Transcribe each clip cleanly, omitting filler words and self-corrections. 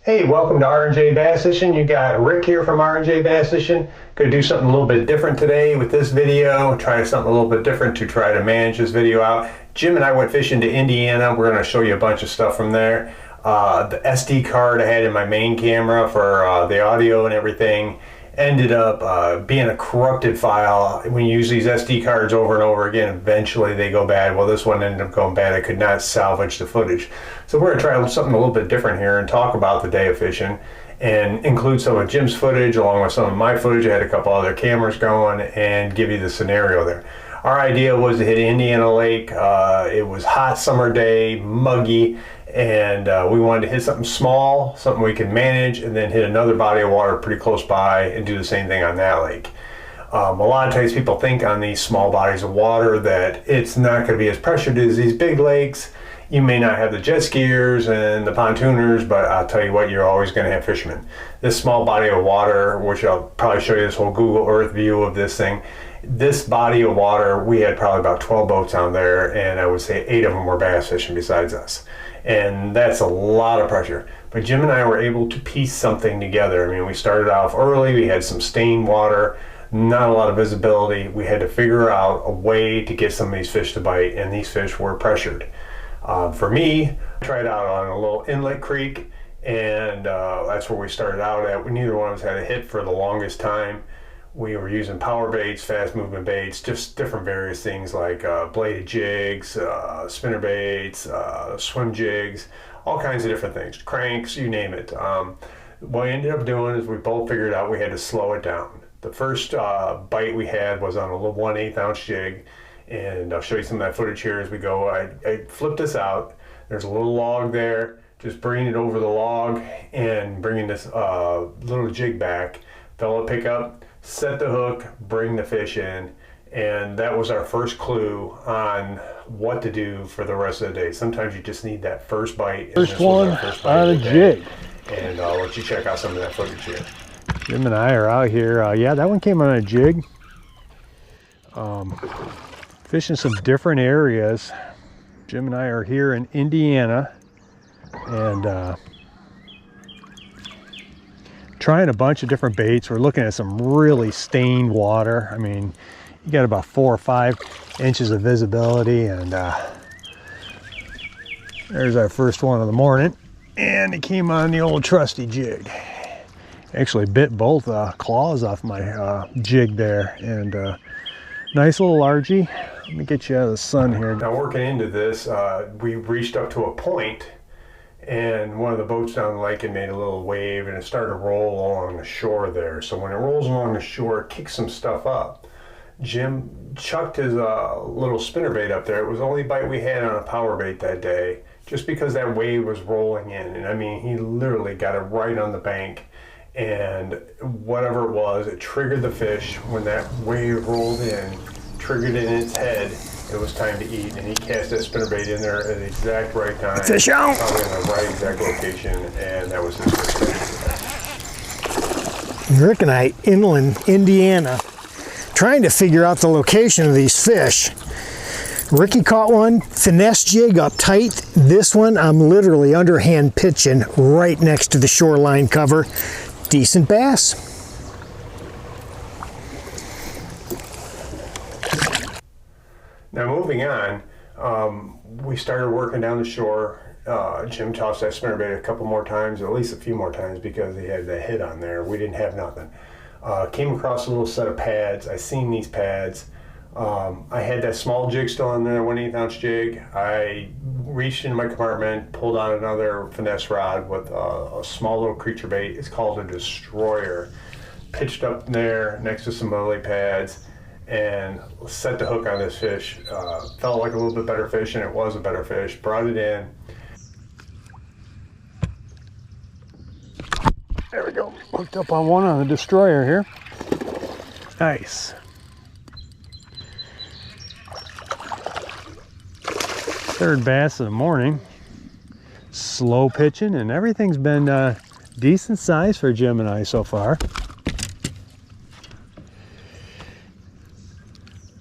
Hey, welcome to R&J Bass Fishing. You got Rick here from R&J Bass Fishing. Going to do something a little bit different today with this video. Try something a little bit different to try to manage this video out. Jim and I went fishing to Indiana. We're going to show you a bunch of stuff from there. The SD card I had in my main camera for the audio and everything ended up being a corrupted file. When you use these SD cards over and over again, eventually they go bad. Well, this one ended up going bad. I could not salvage the footage. So we're going to try something a little bit different here and talk about the day of fishing and include some of Jim's footage along with some of my footage. I had a couple other cameras going and give you the scenario there. Our idea was to hit Indiana Lake. It was hot summer day, muggy, and we wanted to hit something small, something we can manage, and then hit another body of water pretty close by and do the same thing on that lake. A lot of times people think on these small bodies of water that it's not going to be as pressured as these big lakes. You may not have the jet skiers and the pontooners, but I'll tell you what, you're always going to have fishermen. This small body of water, which I'll probably show you this whole Google Earth view of this thing, this body of water, we had probably about 12 boats down there, and I would say 8 of them were bass fishing besides us. And that's a lot of pressure. But Jim and I were able to piece something together. I mean, we started off early, we had some stained water, not a lot of visibility. We had to figure out a way to get some of these fish to bite, and these fish were pressured. For me, I tried out on a little inlet creek, and that's where we started out at. Neither one of us had a hit for the longest time. We were using power baits, fast movement baits, just different various things like bladed jigs, spinner baits, swim jigs, all kinds of different things, cranks, you name it. What we ended up doing is we both figured out we had to slow it down. The first bite we had was on a little 1/8 ounce jig, and I'll show you some of that footage here as we go. I flipped this out. There's a little log there, just bringing it over the log and bringing this little jig back. Fella pick up, set the hook, bring the fish in, and that was our first clue on what to do for the rest of the day. Sometimes you just need that first bite. First one on a jig. And I'll let you check out some of that footage here. Jim and I are out here. Yeah, that one came on a jig. Fishing some different areas. Jim and I are here in Indiana, and trying a bunch of different baits. We're looking at some really stained water. I mean, you got about 4 or 5 inches of visibility, and there's our first one of the morning, and it came on the old trusty jig. Actually bit both claws off my jig there, and nice little largie. Let me get you out of the sun here. Now working into this, we reached up to a point, and one of the boats down the lake had made a little wave, and it started to roll along the shore there. So when it rolls along the shore, it kicks some stuff up. Jim chucked his little spinnerbait up there. It was the only bite we had on a power bait that day, just because that wave was rolling in. And I mean, he literally got it right on the bank, and whatever it was, it triggered the fish. When that wave rolled in, triggered it in its head, it was time to eat, and he cast that spinnerbait in there at the exact right time. Fish out! Probably in the right exact location, and that was his fish. Rick and I, inland Indiana, trying to figure out the location of these fish. Ricky caught one, finesse jig up tight. This one, I'm literally underhand pitching right next to the shoreline cover. Decent bass. Now moving on, we started working down the shore. Jim tossed that spinnerbait a couple more times, at least a few more times, because he had that hit on there. We didn't have nothing. Came across a little set of pads. I seen these pads. I had that small jig still on there, 1/8 ounce jig. I reached into my compartment, pulled out another finesse rod with a small little creature bait. It's called a destroyer. Pitched up there next to some lily pads, and set the hook on this fish. Felt like a little bit better fish, and it was a better fish. Brought it in. There we go. Hooked up on one on the destroyer here. Nice. Third bass of the morning. Slow pitching, and everything's been decent size for Jim and I so far.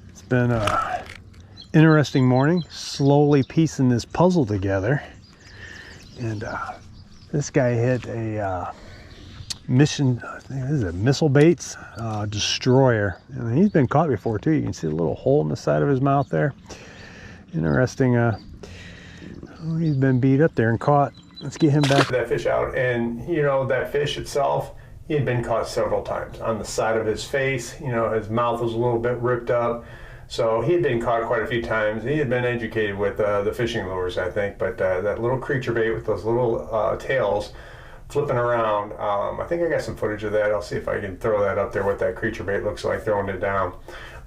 It's been an interesting morning, slowly piecing this puzzle together. And This guy hit a mission, I think this is a missile baits destroyer, and he's been caught before too. You can see a little hole in the side of his mouth there. Interesting. He's been beat up there and caught. Let's get him back. That fish out, and you know, that fish itself, he had been caught several times on the side of his face. You know, his mouth was a little bit ripped up, so he had been caught quite a few times. He had been educated with the fishing lures, I think, but that little creature bait with those little tails flipping around, I think I got some footage of that. I'll see if I can throw that up there, what that creature bait looks like throwing it down.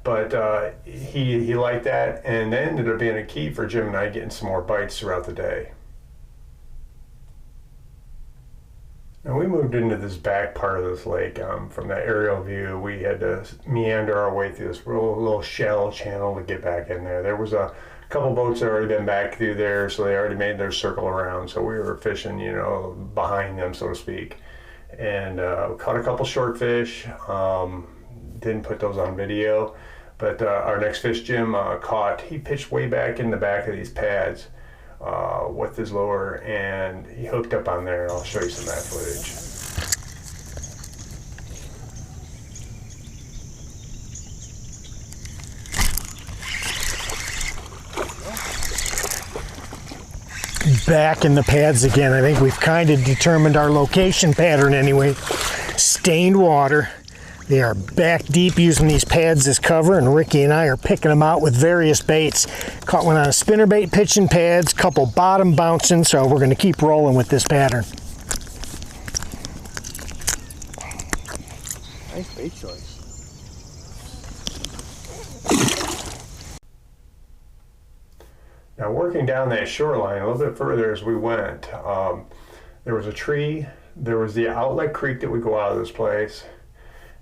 But he liked that, and that ended up being a key for Jim and I getting some more bites throughout the day. Now we moved into this back part of this lake. From that aerial view, we had to meander our way through this little shallow channel to get back in there. There was a couple boats that had already been back through there, so they already made their circle around. So we were fishing, you know, behind them, so to speak. And caught a couple short fish. Didn't put those on video. But our next fish Jim caught, he pitched way back in the back of these pads with his lure, and he hooked up on there, and I'll show you some of that footage. Back in the pads again. I think we've kind of determined our location pattern anyway. Stained water. They are back deep using these pads as cover, and Ricky and I are picking them out with various baits. Caught one on a spinnerbait pitching pads, couple bottom bouncing, so we're going to keep rolling with this pattern. Nice bait choice. Now working down that shoreline a little bit further as we went, there was a tree, there was the outlet creek that would go out of this place,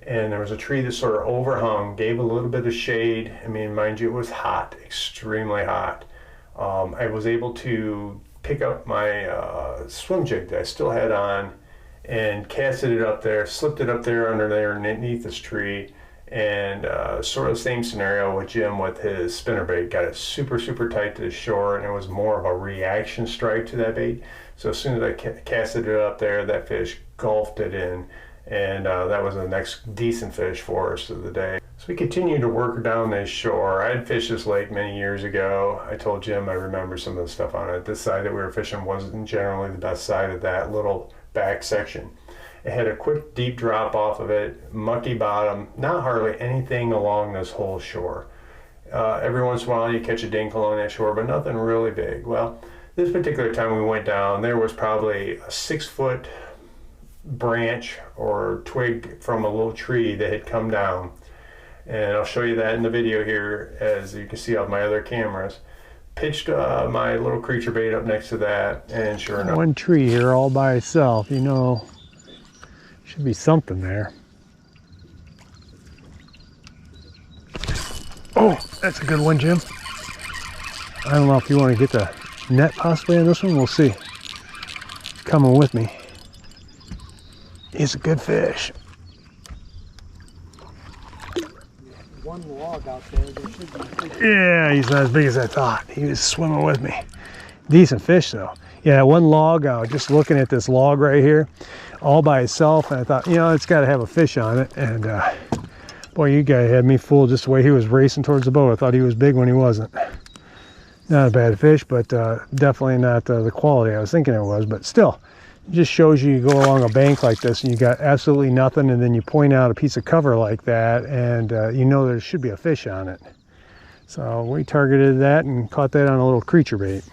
and there was a tree that sort of overhung, gave a little bit of shade. I mean, mind you, it was hot, extremely hot. I was able to pick up my swim jig that I still had on and casted it up there, slipped it up there underneath this tree, and sort of the same scenario with Jim with his spinnerbait. Got it super, super tight to the shore, and it was more of a reaction strike to that bait. So as soon as I casted it up there, that fish gulped it in, and that was the next decent fish for us of the day. So we continued to work down this shore. I had fished this lake many years ago. I told Jim I remember some of the stuff on it. This side that we were fishing wasn't generally the best side of that little back section. It had a quick deep drop off of it, mucky bottom, not hardly anything along this whole shore. Every once in a while you catch a dink along that shore, but nothing really big. Well, this particular time we went down, there was probably a 6-foot branch or twig from a little tree that had come down, and I'll show you that in the video here, as you can see off my other cameras. Pitched my little creature bait up next to that, and sure enough, One tree here all by itself, you know, should be something there. Oh, that's a good one, Jim. I don't know if you want to get the net possibly on this one. We'll see. He's coming with me. He's a good fish. One log out there, there should be fish. Yeah, he's not as big as I thought. He was swimming with me. Decent fish though. Yeah, one log, just looking at this log right here, all by itself, and I thought, you know, it's got to have a fish on it. And boy, you guy had me fooled just the way he was racing towards the boat. I thought he was big when he wasn't. Not a bad fish, but definitely not the quality I was thinking it was, but still. It just shows you go along a bank like this and you got absolutely nothing, and then you point out a piece of cover like that, and you know there should be a fish on it. So we targeted that and caught that on a little creature bait.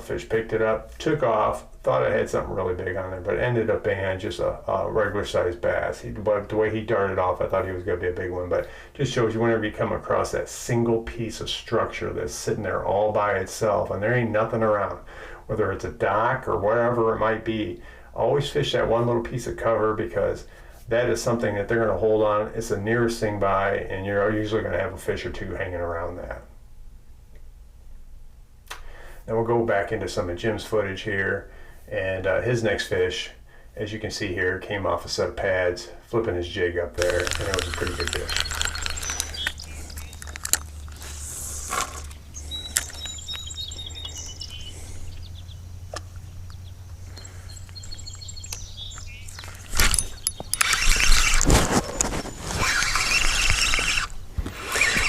Fish picked it up, took off, thought I had something really big on there, but it ended up being just a regular sized bass. The way he darted off, I thought he was going to be a big one, but just shows you whenever you come across that single piece of structure that's sitting there all by itself and there ain't nothing around, whether it's a dock or wherever it might be, always fish that one little piece of cover, because that is something that they're going to hold on. It's the nearest thing by, and you're usually going to have a fish or two hanging around that. Now we'll go back into some of Jim's footage here, and his next fish, as you can see here, came off a set of pads, flipping his jig up there, and it was a pretty good fish.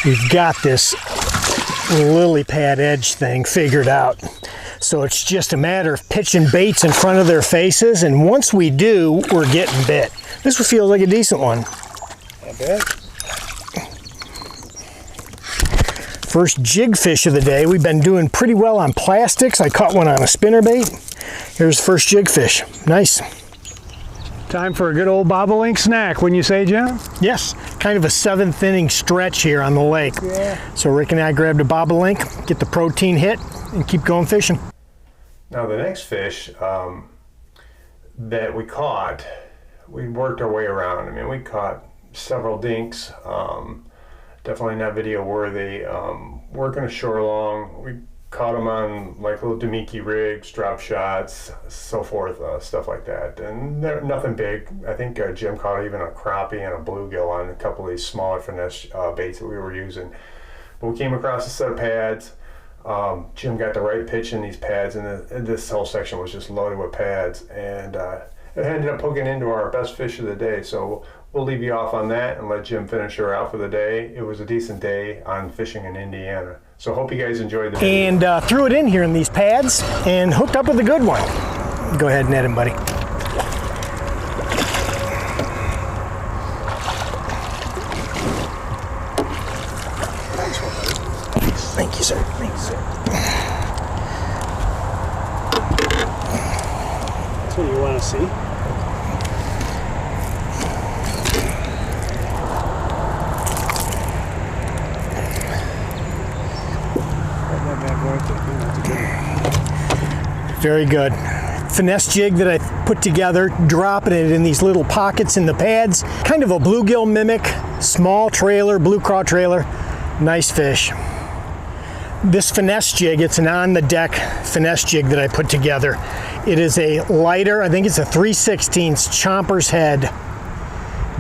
we've got this lily pad edge thing figured out. So it's just a matter of pitching baits in front of their faces, and once we do, we're getting bit. This feels like a decent one. Not bad. First jig fish of the day. We've been doing pretty well on plastics. I caught one on a spinnerbait. Here's the first jig fish. Nice. Time for a good old bobolink snack, wouldn't you say, Jim? Yes, kind of a 7th inning stretch here on the lake. Yeah. So Rick and I grabbed a bobolink, get the protein hit, and keep going fishing. Now the next fish that we caught, we worked our way around. I mean, we caught several dinks. Definitely not video worthy. Working ashore long, we caught them on like little Demiki rigs, drop shots, so forth, stuff like that. And they're nothing big. I think Jim caught even a crappie and a bluegill on a couple of these smaller finesse baits that we were using. But we came across a set of pads. Jim got the right pitch in these pads, and this whole section was just loaded with pads. And it ended up hooking into our best fish of the day. So we'll leave you off on that and let Jim finish her out for the day. It was a decent day on fishing in Indiana. So hope you guys enjoyed the video. And threw it in here in these pads and hooked up with a good one. Go ahead and net him, buddy. Thank you, sir. Thanks, sir. That's what you want to see. Very good. Finesse jig that I put together, dropping it in these little pockets in the pads. Kind of a bluegill mimic, small trailer, blue craw trailer. Nice fish. This finesse jig, it's an on the deck finesse jig that I put together. It is a lighter, I think it's a 3/16 chomper's head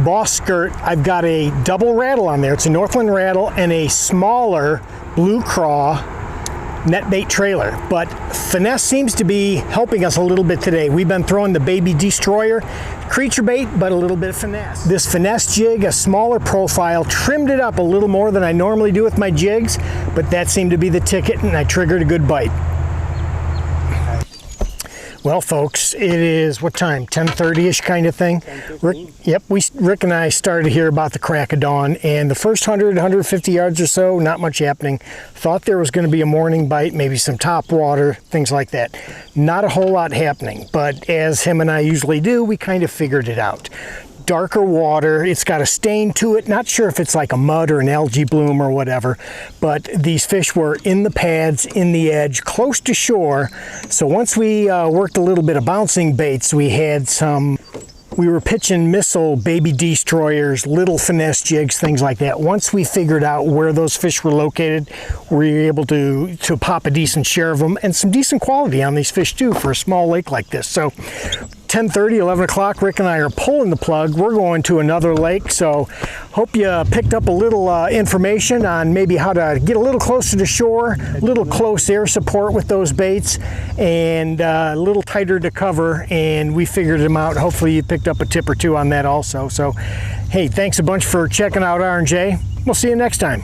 boss skirt. I've got a double rattle on there. It's a Northland rattle and a smaller blue craw net bait trailer, but finesse seems to be helping us a little bit today. We've been throwing the baby destroyer creature bait, but a little bit of finesse. This finesse jig, a smaller profile, trimmed it up a little more than I normally do with my jigs, but that seemed to be the ticket, and I triggered a good bite. Well, folks, it is, what time, 10:30-ish kind of thing? Rick and I started here about the crack of dawn, and the first 100, 150 yards or so, not much happening. Thought there was going to be a morning bite, maybe some top water, things like that. Not a whole lot happening, but as him and I usually do, we kind of figured it out. Darker water, it's got a stain to it, not sure if it's like a mud or an algae bloom or whatever, but these fish were in the pads, in the edge, close to shore. So once we worked a little bit of bouncing baits, we were pitching missile baby destroyers, little finesse jigs, things like that. Once we figured out where those fish were located, we were able to pop a decent share of them, and some decent quality on these fish too for a small lake like this. So 10:30, 11 o'clock, Rick and I are pulling the plug. We're going to another lake, so hope you picked up a little information on maybe how to get a little closer to shore, a little close air support with those baits, and a little tighter to cover, and we figured them out. Hopefully you picked up a tip or two on that also. So, hey, thanks a bunch for checking out R&J. We'll see you next time.